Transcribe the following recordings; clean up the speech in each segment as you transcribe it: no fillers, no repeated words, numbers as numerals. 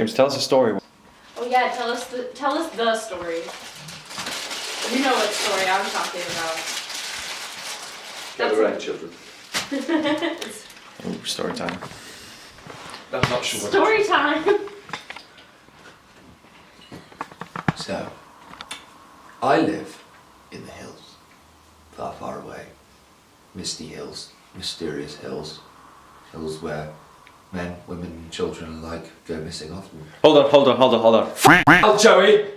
James, tell us a story. Oh yeah, tell us the story. You know what story I'm talking about. Gather around, children. Ooh, story time. I'm not sure. Story time. So, I live in the hills, far, far away. Misty hills, mysterious hills. Hills where men, women and children alike go missing often. Hold on. Oh, Joey!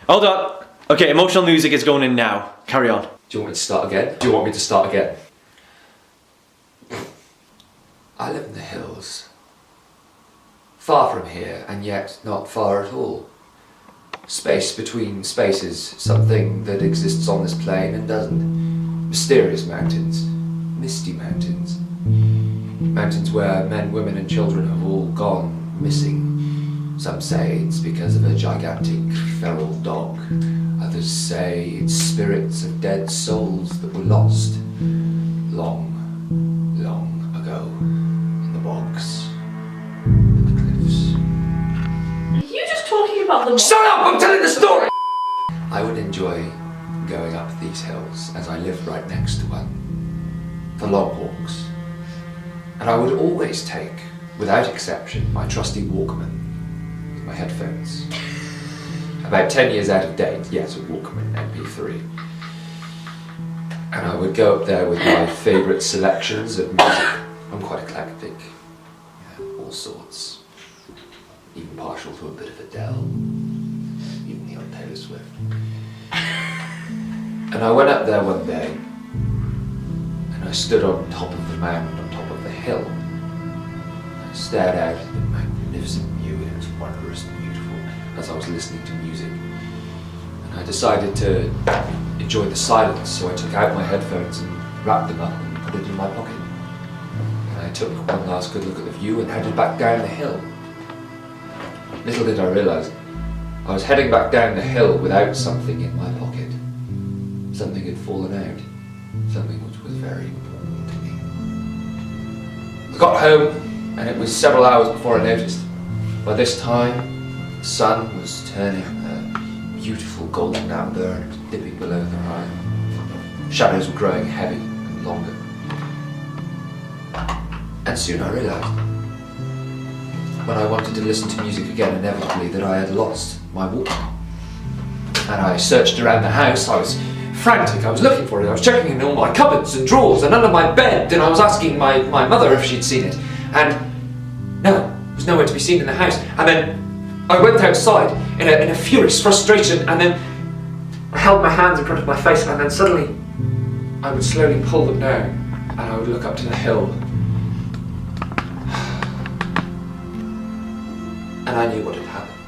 Hold on. Okay, emotional music is going in now. Carry on. Do you want me to start again? Do you want me to start again? I live in the hills. Far from here, and yet not far at all. Space between spaces, something that exists on this plane and doesn't. Mysterious mountains, misty mountains. Mountains where men, women and children have all gone missing. Some say it's because of a gigantic feral dog. Others say it's spirits of dead souls that were lost long, long ago in the bogs, in the cliffs. Are you just talking about the Shut up! I'm telling the story! I would enjoy going up these hills, as I live right next to one, for long walks. And I would always take, without exception, my trusty Walkman with my headphones. About 10 years out of date, yes, a Walkman MP3. And I would go up there with my favourite selections of music. I'm quite eclectic, all sorts. Even partial to a bit of Adele, even the old Taylor Swift. And I went up there one day, and I stood on top of the mound, on top of the hill. I stared out at the magnificent view, and it was wondrous and beautiful as I was listening to music. And I decided to enjoy the silence, so I took out my headphones and wrapped them up and put it in my pocket. And I took one last good look at the view and headed back down the hill. Little did I realise, I was heading back down the hill without something in my pocket. Something had fallen out. Something which was very important to me. I got home, and it was several hours before I noticed. By this time, the sun was turning a beautiful golden amber and it was dipping below the horizon. Shadows were growing heavy and longer. And soon I realised, when I wanted to listen to music again, inevitably, that I had lost my Walkman. And I searched around the house. I was frantic. I was looking for it. I was checking in all my cupboards and drawers and under my bed, and I was asking my mother if she'd seen it. And no, it was nowhere to be seen in the house. And then I went outside in a furious frustration, and then I held my hands in front of my face, and then suddenly I would slowly pull them down, and I would look up to the hill. And I knew what had happened.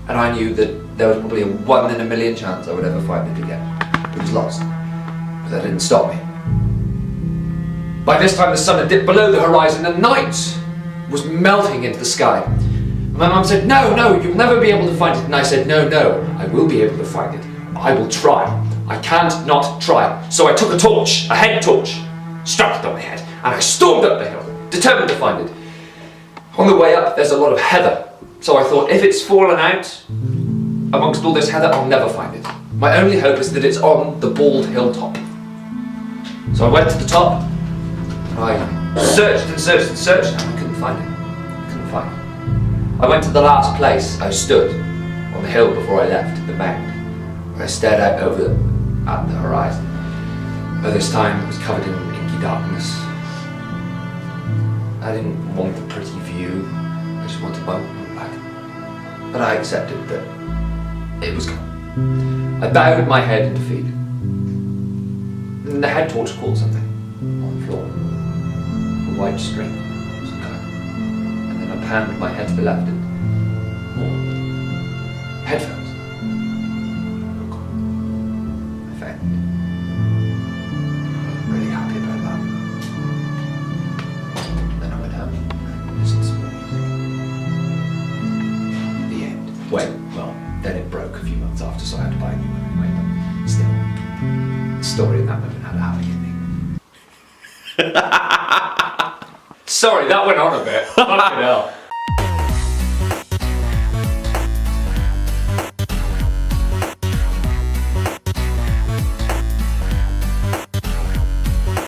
And I knew that there was probably a 1 in a million chance I would ever find it again. It was lost. But that didn't stop me. By this time the sun had dipped below the horizon and night was melting into the sky. My mum said, no, you'll never be able to find it. And I said, no, I will be able to find it. I will try. I can't not try. So I took a torch, a head torch, strapped it on my head, and I stormed up the hill, determined to find it. On the way up, there's a lot of heather. So I thought, if it's fallen out amongst all this heather, I'll never find it. My only hope is that it's on the bald hilltop. So I went to the top, and I searched and I couldn't find it. I went to the last place I stood on the hill before I left, the mound, where I stared out over at the horizon. By this time, it was covered in inky darkness. I didn't want the pretty view, I just wanted my Walkman back. But I accepted that it was gone. I bowed my head in defeat. And the head torch caught something on the floor. A white string, some kind. And then I panned my head to the left and more. Headphones. I found it. I'm really happy about that. Then I went home and listened to some more music. The end. Wait, well, then it broke a few months after, so I had to buy a new one anyway, but still, the story in that moment had a happy ending. Sorry, that went on a bit. Fucking hell.